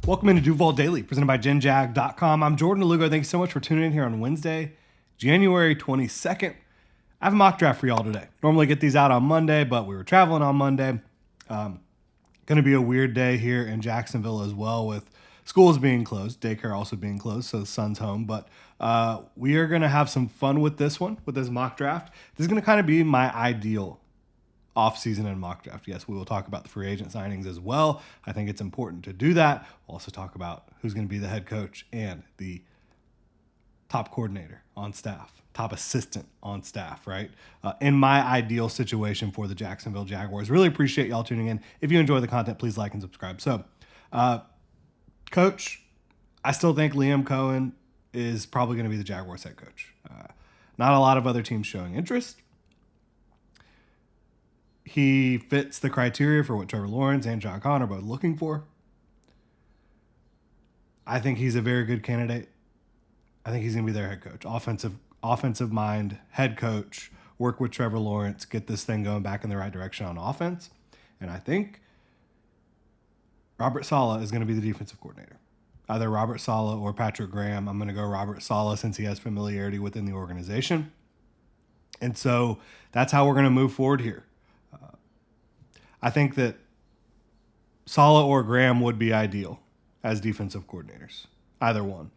Welcome into Duval Daily, presented by GenJag.com. I'm Jordan Lugo. Thank you so much for tuning in here on Wednesday, January 22nd. I have a mock draft for y'all today. Normally get these out on Monday, but we were traveling on Monday. Going to be a weird day here in Jacksonville as well, with schools being closed, daycare also being closed, so the son's home. But we are going to have some fun with this one, with this mock draft. This is going to kind of be my ideal offseason and mock draft. Yes, we will talk about the free agent signings as well. I think it's important to do that. We'll also talk about who's going to be the head coach and the top coordinator on staff, top assistant on staff, right? In my ideal situation for the Jacksonville Jaguars. Really appreciate y'all tuning in. If you enjoy the content, please like and subscribe. So, coach, I still think Liam Cohen is probably going to be the Jaguars head coach. Not a lot of other teams showing interest. He fits the criteria for what Trevor Lawrence and John Conn are both looking for. I think he's a very good candidate. I think he's going to be their head coach. Offensive mind, head coach, work with Trevor Lawrence, get this thing going back in the right direction on offense. And I think Robert Saleh is going to be the defensive coordinator. Either Robert Saleh or Patrick Graham. I'm going to go Robert Saleh since he has familiarity within the organization. And so that's how we're going to move forward here. I think that Saleh or Graham would be ideal as defensive coordinators. Either one.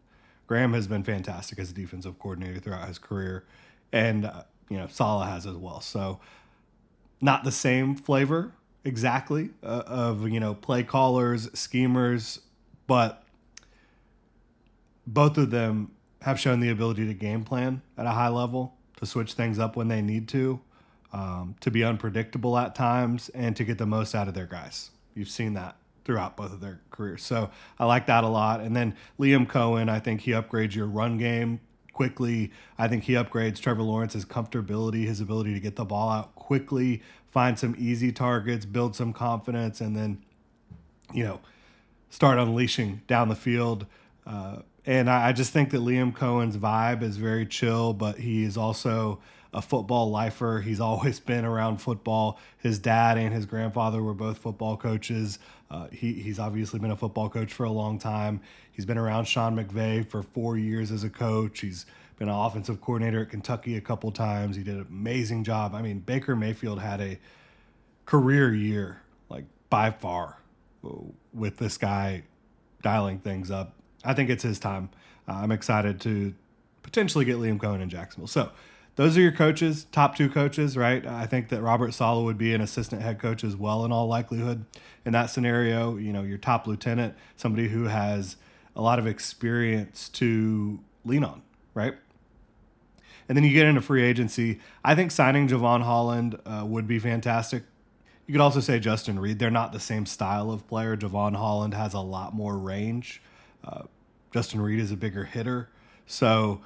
Graham has been fantastic as a defensive coordinator throughout his career, and Saleh has as well. So, not the same flavor exactly of play callers, schemers, but both of them have shown the ability to game plan at a high level, to switch things up when they need to be unpredictable at times, and to get the most out of their guys. You've seen that throughout both of their careers. So I like that a lot. And then Liam Cohen, I think he upgrades your run game quickly. I think he upgrades Trevor Lawrence's comfortability, his ability to get the ball out quickly, find some easy targets, build some confidence, and then, start unleashing down the field. And I just think that Liam Cohen's vibe is very chill, but he is also a football lifer. He's always been around football. His dad and his grandfather were both football coaches. He's obviously been a football coach for a long time. He's been around Sean McVay for 4 years as a coach. He's been an offensive coordinator at Kentucky a couple times. He did an amazing job. I mean, Baker Mayfield had a career year, like by far, with this guy dialing things up. I think it's his time. I'm excited to potentially get Liam Cohen in Jacksonville. So those are your coaches, top two coaches, right? I think that Robert Saleh would be an assistant head coach as well in all likelihood in that scenario. Your top lieutenant, somebody who has a lot of experience to lean on, right? And then you get into free agency. I think signing Javon Holland would be fantastic. You could also say Justin Reed. They're not the same style of player. Javon Holland has a lot more range. Justin Reed is a bigger hitter. So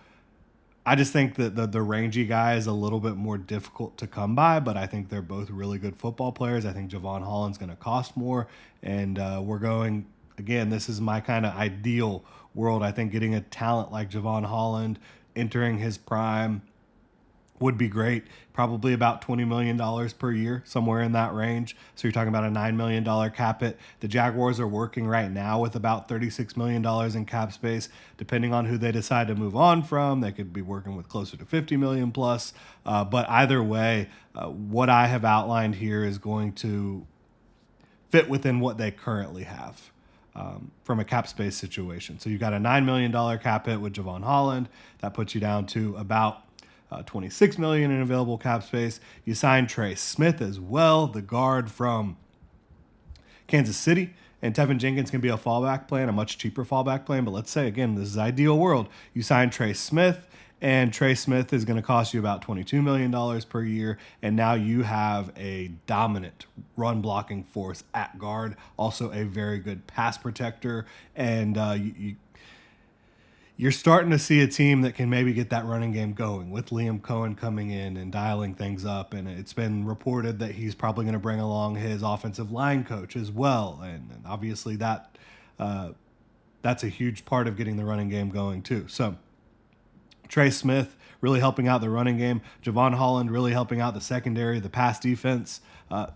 I just think that the rangy guy is a little bit more difficult to come by, but I think they're both really good football players. I think Javon Holland's going to cost more, and we're going, again, this is my kind of ideal world. I think getting a talent like Javon Holland entering his prime would be great. Probably about $20 million per year, somewhere in that range. So you're talking about a $9 million cap hit. The Jaguars are working right now with about $36 million in cap space. Depending on who they decide to move on from, they could be working with closer to $50 million plus. But either way, what I have outlined here is going to fit within what they currently have from a cap space situation. So you've got a $9 million cap hit with Javon Holland. That puts you down to about $26 million in available cap space. You signed Trey Smith as well, the guard from Kansas City, and Tevin Jenkins can be a fallback plan, a much cheaper fallback plan. But let's say, again, this is ideal world. You sign Trey Smith, and Trey Smith is going to cost you about $22 million per year, and now you have a dominant run blocking force at guard, also a very good pass protector, and you're starting to see a team that can maybe get that running game going with Liam Cohen coming in and dialing things up. And it's been reported that he's probably going to bring along his offensive line coach as well. And obviously that's a huge part of getting the running game going too. So Trey Smith really helping out the running game. Javon Holland really helping out the secondary, the pass defense.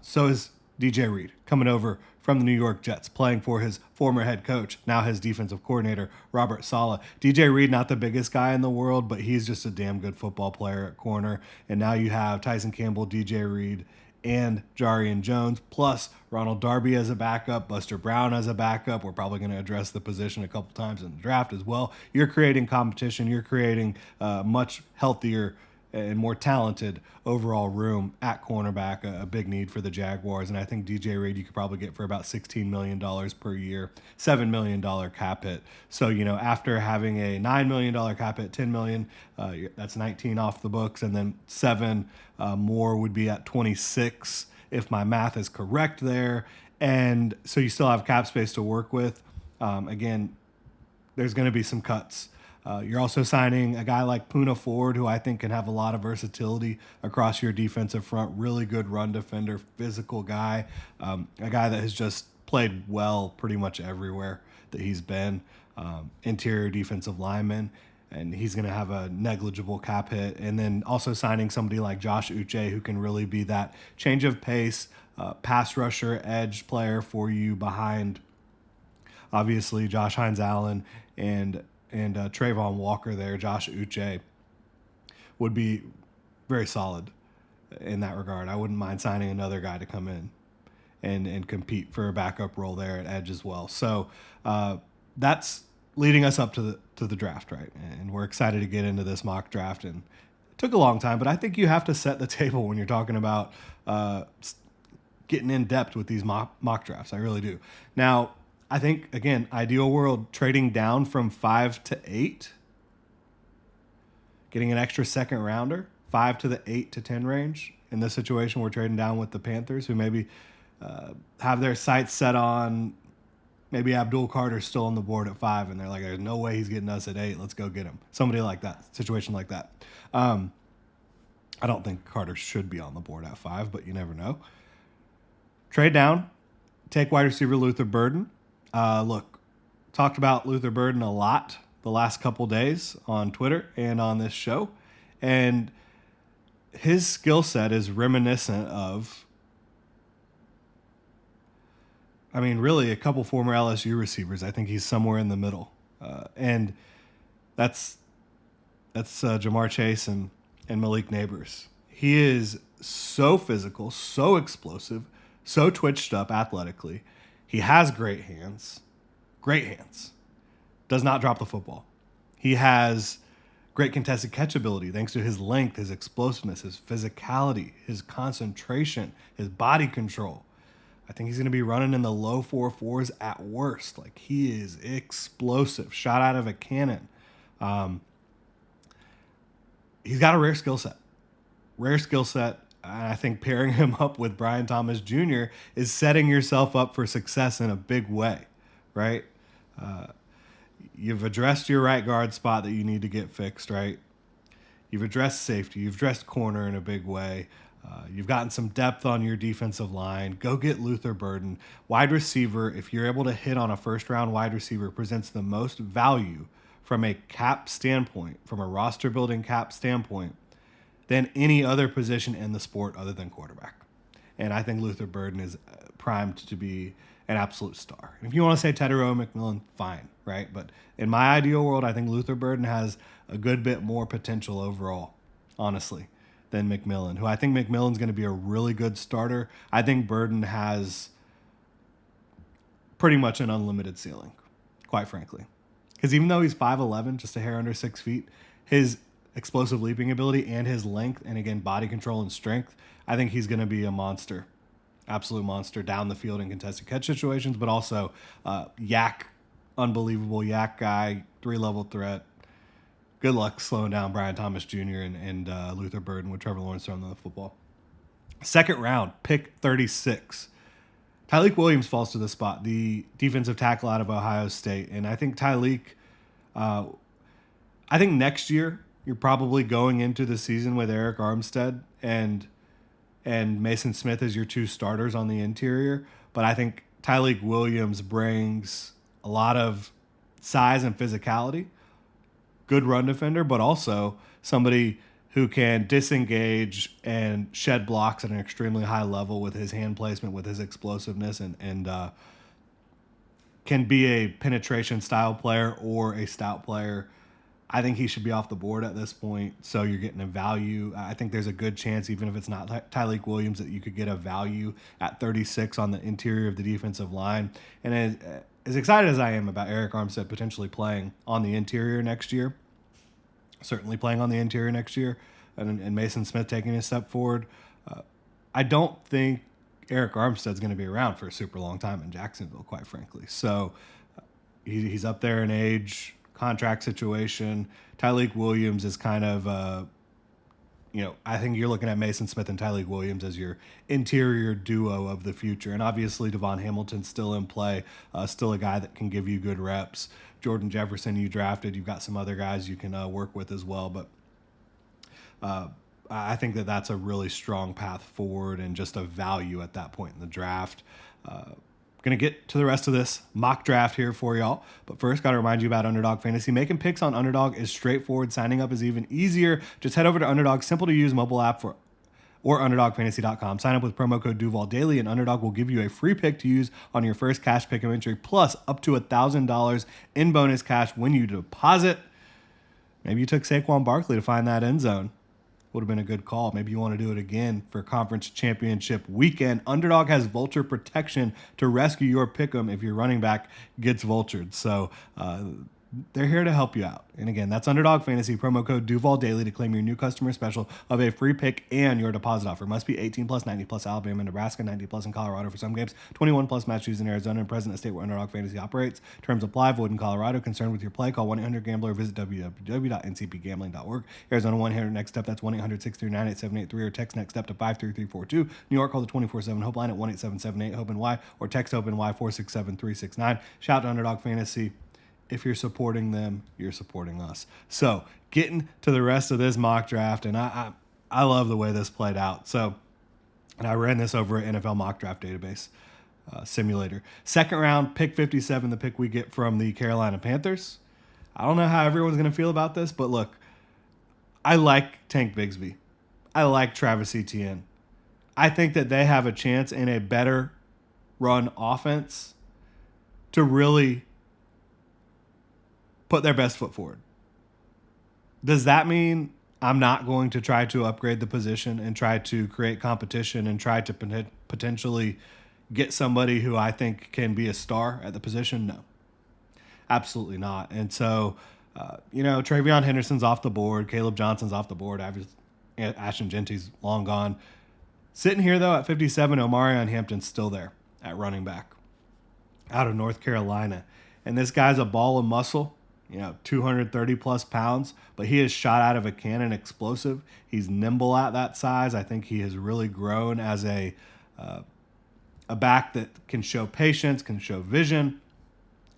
So is DJ Reed coming over from the New York Jets, playing for his former head coach, now his defensive coordinator, Robert Saleh. DJ Reed, not the biggest guy in the world, but he's just a damn good football player at corner. And now you have Tyson Campbell, DJ Reed, and Jarian Jones, plus Ronald Darby as a backup, Buster Brown as a backup. We're probably going to address the position a couple times in the draft as well. You're creating competition. You're creating much healthier and more talented overall room at cornerback, a big need for the Jaguars. And I think DJ Reed you could probably get for about $16 million per year, $7 million cap hit. So, after having a $9 million cap hit, $10 million, that's 19 off the books, and then 7 more would be at 26 if my math is correct there. And so you still have cap space to work with. Again, there's going to be some cuts. You're also signing a guy like Poona Ford, who I think can have a lot of versatility across your defensive front. Really good run defender, physical guy, a guy that has just played well pretty much everywhere that he's been. Interior defensive lineman, and he's going to have a negligible cap hit. And then also signing somebody like Josh Uche, who can really be that change of pace, pass rusher, edge player for you behind, obviously, Josh Hines-Allen and Trayvon Walker there. Josh Uche would be very solid in that regard. I wouldn't mind signing another guy to come in and compete for a backup role there at edge as well. So that's leading us up to the draft, right? And we're excited to get into this mock draft. And it took a long time, but I think you have to set the table when you're talking about getting in depth with these mock drafts. I really do. Now, I think, again, ideal world, trading down from 5 to 8, getting an extra second rounder, 5 to the 8 to 10 range. In this situation, we're trading down with the Panthers, who maybe have their sights set on maybe Abdul Carter's still on the board at 5, and they're like, there's no way he's getting us at 8. Let's go get him. Somebody like that, situation like that. I don't think Carter should be on the board at 5, but you never know. Trade down, take wide receiver Luther Burden. Look, talked about Luther Burden a lot the last couple days on Twitter and on this show, and his skill set is reminiscent of, really a couple former LSU receivers. I think he's somewhere in the middle, and that's Jamar Chase and Malik Neighbors. He is so physical, so explosive, so twitched up athletically. He has great hands. Does not drop the football. He has great contested catch ability thanks to his length, his explosiveness, his physicality, his concentration, his body control. I think he's going to be running in the low 4.4s at worst. Like, he is explosive, shot out of a cannon. He's got a rare skill set. And I think pairing him up with Brian Thomas Jr. is setting yourself up for success in a big way, right? You've addressed your right guard spot that you need to get fixed, right? You've addressed safety. You've addressed corner in a big way. You've gotten some depth on your defensive line. Go get Luther Burden. Wide receiver, if you're able to hit on a first-round wide receiver, presents the most value from a cap standpoint, from a roster-building cap standpoint, than any other position in the sport other than quarterback. And I think Luther Burden is primed to be an absolute star. And if you want to say Tedero McMillan, fine, right? But in my ideal world, I think Luther Burden has a good bit more potential overall, honestly, than McMillan, who I think McMillan's going to be a really good starter. I think Burden has pretty much an unlimited ceiling, quite frankly. Because even though he's 5'11", just a hair under 6 feet, his explosive leaping ability and his length and, again, body control and strength, I think he's going to be a monster, absolute monster down the field in contested catch situations, but also unbelievable yak guy, 3-level threat. Good luck slowing down Brian Thomas Jr. and Luther Burden with Trevor Lawrence throwing the football. Second round, pick 36. Tyleik Williams falls to the spot, the defensive tackle out of Ohio State. And I think Tyleik, I think next year you're probably going into the season with Eric Armstead and Mason Smith as your 2 starters on the interior. But I think Tyleik Williams brings a lot of size and physicality, good run defender, but also somebody who can disengage and shed blocks at an extremely high level with his hand placement, with his explosiveness, and can be a penetration style player or a stout player. I think he should be off the board at this point, so you're getting a value. I think there's a good chance, even if it's not Tyreek Williams, that you could get a value at 36 on the interior of the defensive line. And as excited as I am about Eric Armstead potentially playing on the interior next year, certainly playing on the interior next year, and Mason Smith taking a step forward, I don't think Eric Armstead's going to be around for a super long time in Jacksonville, quite frankly. So he's up there in age, contract situation. Tyreek Williams is kind of, I think you're looking at Mason Smith and Tyreek Williams as your interior duo of the future. And obviously Devon Hamilton's still in play, still a guy that can give you good reps. Jordan Jefferson you drafted. You've got some other guys you can work with as well. But I think that that's a really strong path forward and just a value at that point in the draft. Going to get to the rest of this mock draft here for y'all. But first, got to remind you about Underdog Fantasy. Making picks on Underdog is straightforward. Signing up is even easier. Just head over to Underdog's simple-to-use mobile app or UnderdogFantasy.com. Sign up with promo code Duval Daily, and Underdog will give you a free pick to use on your first cash pick entry, plus up to $1,000 in bonus cash when you deposit. Maybe you took Saquon Barkley to find that end zone. Would have been a good call. Maybe you want to do it again for conference championship weekend. Underdog has vulture protection to rescue your pick'em if your running back gets vultured. So they're here to help you out. And again, that's Underdog Fantasy, promo code Duval Daily to claim your new customer special of a free pick and your deposit offer. Must be 18 plus, 90 plus Alabama, Nebraska, 90 plus in Colorado for some games, 21 plus Massachusetts and Arizona, and present in the state where Underdog Fantasy operates. Terms apply. Void in Colorado. Concerned with your play? Call 1-800-GAMBLER or visit www.ncpgambling.org. Arizona 1-800 next step. That's 1-800-639-8783 or text next step to 53342. New York, call the 24/7 Hope line at 1-8778-HOPE-NY or text HOPE-NY 467-369. Shout out to Underdog Fantasy. If you're supporting them, you're supporting us. So getting to the rest of this mock draft, and I love the way this played out. So, and I ran this over at NFL Mock Draft Database Simulator. Second round, pick 57, the pick we get from the Carolina Panthers. I don't know how everyone's going to feel about this, but look, I like Tank Bigsby. I like Travis Etienne. I think that they have a chance in a better run offense to really put their best foot forward. Does that mean I'm not going to try to upgrade the position and try to create competition and try to potentially get somebody who I think can be a star at the position? No, absolutely not. And so, Travion Henderson's off the board. Caleb Johnson's off the board. Ashton Genty's long gone. Sitting here, though, at 57, Omarion Hampton's still there at running back out of North Carolina. And this guy's a ball of muscle. 230 plus pounds, but he is shot out of a cannon explosive. He's nimble at that size. I think he has really grown as a back that can show patience, can show vision.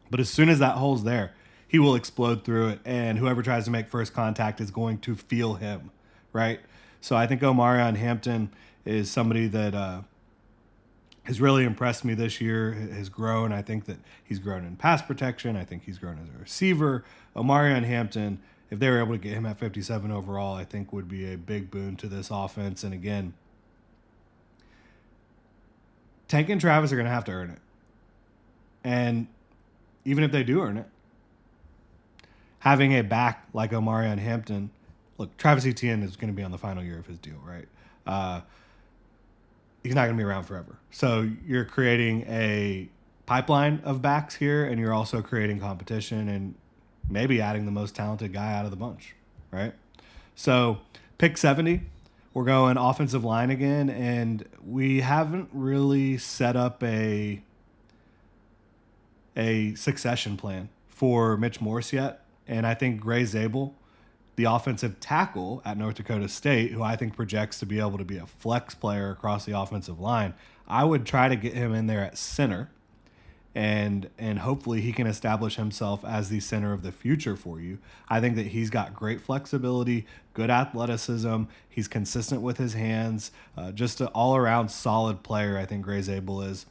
But as soon as that hole's there, he will explode through it, and whoever tries to make first contact is going to feel him, right? So I think Omarion Hampton is somebody that has really impressed me this year, has grown. I think that he's grown in pass protection. I think he's grown as a receiver. Omarion Hampton, if they were able to get him at 57 overall, I think would be a big boon to this offense. And again, Tank and Travis are going to have to earn it. And even if they do earn it, having a back like Omarion Hampton, look, Travis Etienne is going to be on the final year of his deal, right? He's not going to be around forever. So you're creating a pipeline of backs here, and you're also creating competition and maybe adding the most talented guy out of the bunch, right? So pick 70, we're going offensive line again, and we haven't really set up a succession plan for Mitch Morse yet. And I think Gray Zabel, the offensive tackle at North Dakota State, who I think projects to be able to be a flex player across the offensive line, I would try to get him in there at center, and hopefully he can establish himself as the center of the future for you. I think that he's got great flexibility, good athleticism. He's consistent with his hands, just an all-around solid player, I think Gray Zabel is.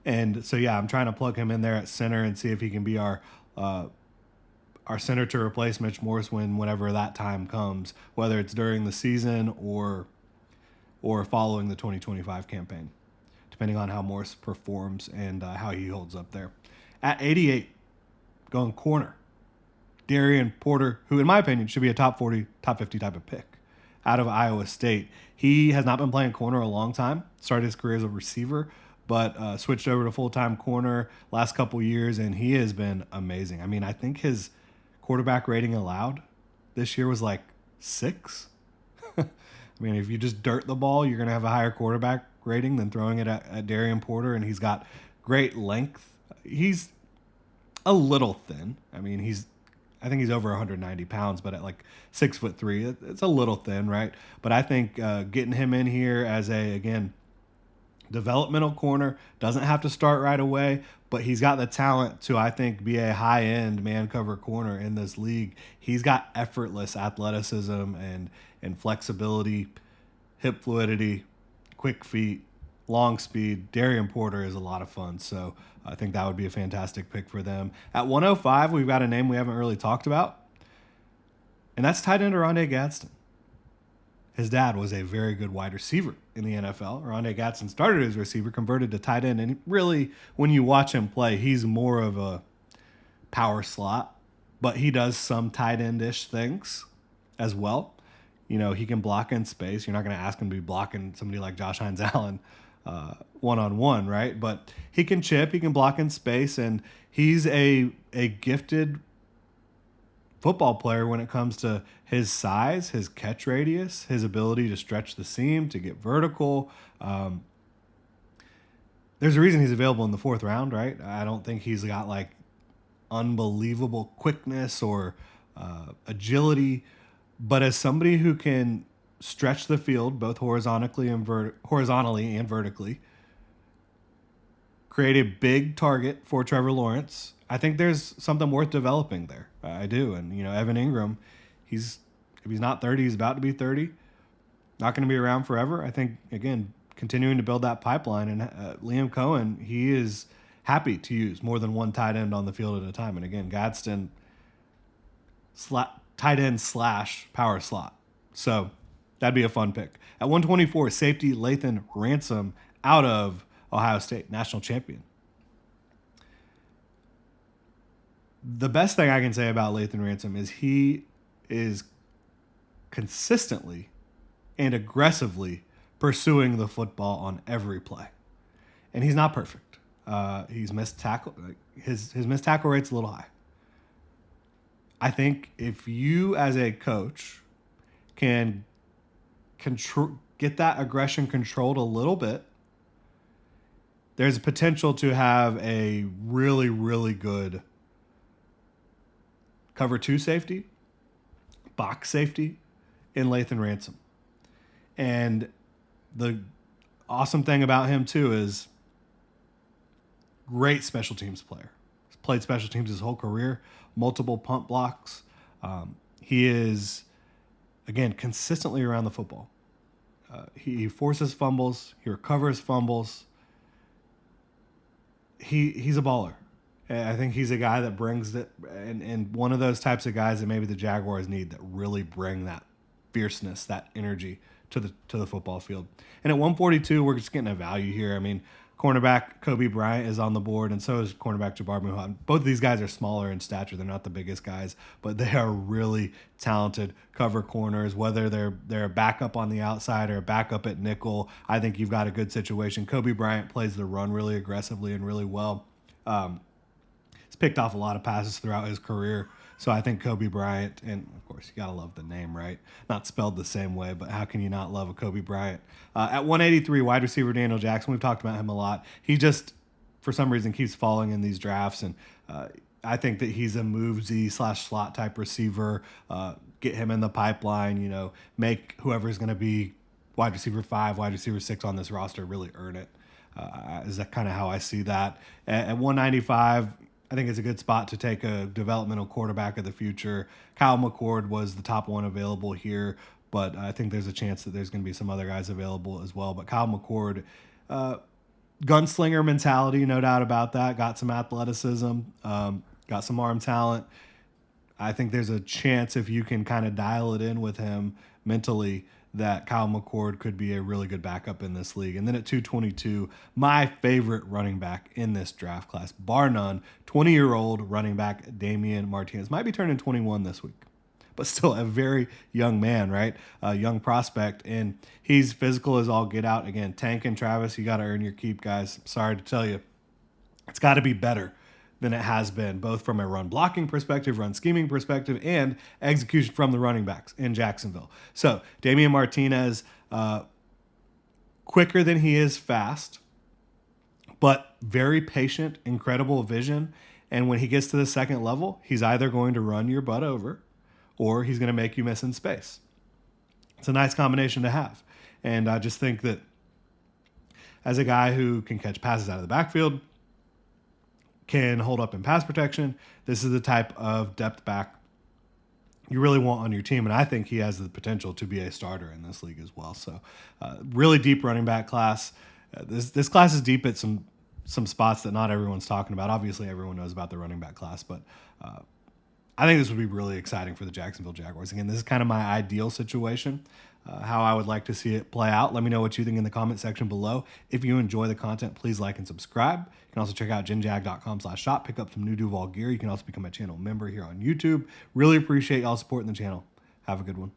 And so, yeah, I'm trying to plug him in there at center and see if he can be our our center to replace Mitch Morse whenever that time comes, whether it's during the season or following the 2025 campaign, depending on how Morse performs and how he holds up there. At 88, going corner, Darian Porter, who in my opinion should be a top 40, top 50 type of pick out of Iowa State. He has not been playing corner a long time. Started his career as a receiver, but switched over to full-time corner last couple years, and he has been amazing. I mean, I think his quarterback rating allowed this year was like 6. I mean, if you just dirt the ball, you're going to have a higher quarterback rating than throwing it at Darian Porter, and he's got great length. He's a little thin. I mean, I think he's over 190 pounds, but at like 6'3", it's a little thin, right? But I think getting him in here as again, developmental corner, doesn't have to start right away, but he's got the talent to, I think, be a high-end man cover corner in this league. He's got effortless athleticism and flexibility, hip fluidity, quick feet, long speed. Darian Porter is a lot of fun, so I think that would be a fantastic pick for them. At 105, we've got a name we haven't really talked about, and that's tight end Rondé Gadsden. His dad was a very good wide receiver in the NFL. Rondé Gadsden started as a receiver, converted to tight end, and really, when you watch him play, he's more of a power slot, but he does some tight end-ish things as well. You know, he can block in space. You're not going to ask him to be blocking somebody like Josh Hines Allen one-on-one, right? But he can chip, he can block in space, and he's a gifted football player when it comes to his size, his catch radius, his ability to stretch the seam, to get vertical. There's a reason he's available in the 4th round, right? I don't think he's got like unbelievable quickness or agility, but as somebody who can stretch the field both horizontally and vertically, create a big target for Trevor Lawrence, I think there's something worth developing there. I do. And, you know, Evan Ingram, if he's not 30, he's about to be 30. Not going to be around forever. I think, again, continuing to build that pipeline. And Liam Cohen, he is happy to use more than one tight end on the field at a time. And, again, Gadsden, tight end / power slot. So that'd be a fun pick. At 124, safety Lathan Ransom out of Ohio State, national champion. The best thing I can say about Lathan Ransom is he is consistently and aggressively pursuing the football on every play. And he's not perfect. He's missed tackle. His missed tackle rate's a little high. I think if you as a coach can get that aggression controlled a little bit, there's potential to have a really, really good cover 2 safety, box safety in Lathan Ransom. And the awesome thing about him, too, is great special teams player. He's played special teams his whole career, multiple punt blocks. He is, again, consistently around the football. He forces fumbles. He recovers fumbles. He's a baller. I think he's a guy that brings that, and one of those types of guys that maybe the Jaguars need that really bring that fierceness, that energy to the football field. And at 142, we're just getting a value here. I mean, cornerback Kobe Bryant is on the board, and so is cornerback Jabbar Muhammad. Both of these guys are smaller in stature. They're not the biggest guys, but they are really talented cover corners, whether they're a backup on the outside or a backup at nickel. I think you've got a good situation. Kobe Bryant plays the run really aggressively and really well. He's picked off a lot of passes throughout his career. So I think Kobe Bryant, and of course you got to love the name, right? Not spelled the same way, but how can you not love a Kobe Bryant? At 183, wide receiver Daniel Jackson. We've talked about him a lot. He just, for some reason, keeps falling in these drafts, and I think that he's a move-Z/slot type receiver. Get him in the pipeline, make whoever's going to be wide receiver 5, wide receiver 6 on this roster really earn it. Is that kind of how I see that? At 195, I think it's a good spot to take a developmental quarterback of the future. Kyle McCord was the top one available here, but I think there's a chance that there's going to be some other guys available as well. But Kyle McCord, gunslinger mentality, no doubt about that. Got some athleticism, got some arm talent. I think there's a chance if you can kind of dial it in with him mentally that Kyle McCord could be a really good backup in this league. And then at 222, my favorite running back in this draft class, bar none, 20-year-old running back Damian Martinez. Might be turning 21 this week, but still a very young man, right? A young prospect. And he's physical as all get out. Again, Tank and Travis, you got to earn your keep, guys. Sorry to tell you. It's got to be better than it has been, both from a run blocking perspective, run scheming perspective, and execution from the running backs in Jacksonville. So Damian Martinez, quicker than he is fast, but very patient, incredible vision. And when he gets to the second level, he's either going to run your butt over or he's going to make you miss in space. It's a nice combination to have. And I just think that as a guy who can catch passes out of the backfield, can hold up in pass protection, this is the type of depth back you really want on your team. And I think he has the potential to be a starter in this league as well. So really deep running back class. This class is deep at some spots that not everyone's talking about. Obviously, everyone knows about the running back class, but I think this would be really exciting for the Jacksonville Jaguars. Again, this is kind of my ideal situation, how I would like to see it play out. Let me know what you think in the comment section below. If you enjoy the content, please like and subscribe. You can also check out genjag.com/shop, pick up some new Duval gear. You can also become a channel member here on YouTube. Really appreciate y'all supporting the channel. Have a good one.